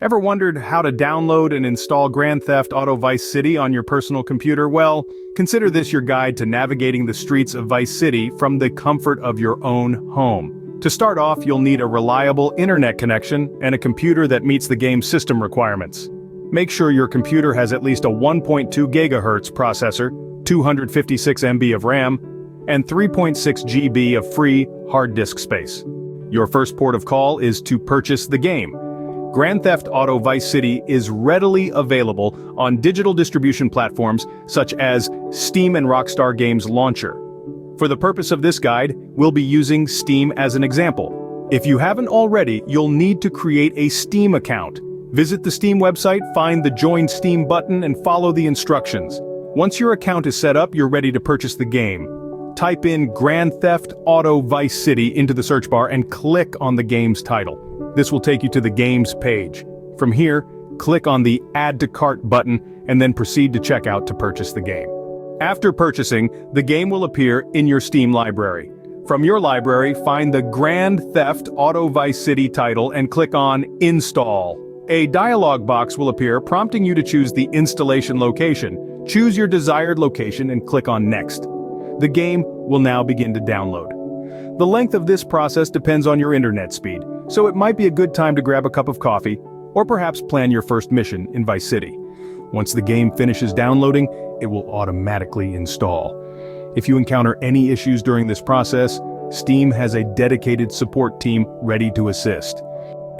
Ever wondered how to download and install Grand Theft Auto Vice City on your personal computer? Well, consider this your guide to navigating the streets of Vice City from the comfort of your own home. To start off, you'll need a reliable internet connection and a computer that meets the game's system requirements. Make sure your computer has at least a 1.2 GHz processor, 256 MB of RAM, and 3.6 GB of free hard disk space. Your first port of call is to purchase the game. Grand Theft Auto Vice City is readily available on digital distribution platforms such as Steam and Rockstar Games Launcher. For the purpose of this guide, we'll be using Steam as an example. If you haven't already, you'll need to create a Steam account. Visit the Steam website, find the Join Steam button, and follow the instructions. Once your account is set up, you're ready to purchase the game. Type in Grand Theft Auto Vice City into the search bar and click on the game's title. This will take you to the game's page. From here, click on the Add to Cart button and then proceed to checkout to purchase the game. After purchasing, the game will appear in your Steam library. From your library, find the Grand Theft Auto Vice City title and click on Install. A dialog box will appear prompting you to choose the installation location. Choose your desired location and click on Next. The game will now begin to download. The length of this process depends on your internet speed, so it might be a good time to grab a cup of coffee, or perhaps plan your first mission in Vice City. Once the game finishes downloading, it will automatically install. If you encounter any issues during this process, Steam has a dedicated support team ready to assist.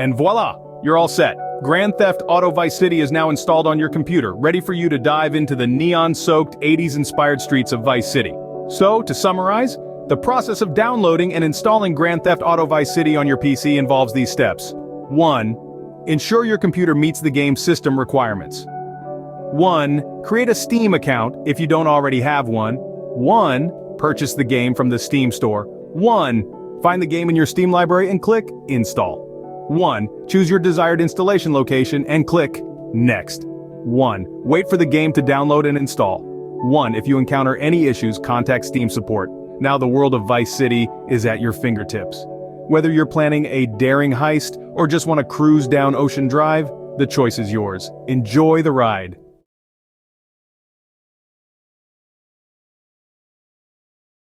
And voila! You're all set. Grand Theft Auto Vice City is now installed on your computer, ready for you to dive into the neon-soaked 80s-inspired streets of Vice City. So, to summarize, the process of downloading and installing Grand Theft Auto Vice City on your PC involves these steps. 1. Ensure your computer meets the game's system requirements. 1. Create a Steam account if you don't already have one. 1. Purchase the game from the Steam store. 1. Find the game in your Steam library and click Install. 1. Choose your desired installation location and click Next. 1. Wait for the game to download and install. 1. If you encounter any issues, contact Steam support. Now the world of Vice City is at your fingertips. Whether you're planning a daring heist or just want to cruise down Ocean Drive, the choice is yours. Enjoy the ride.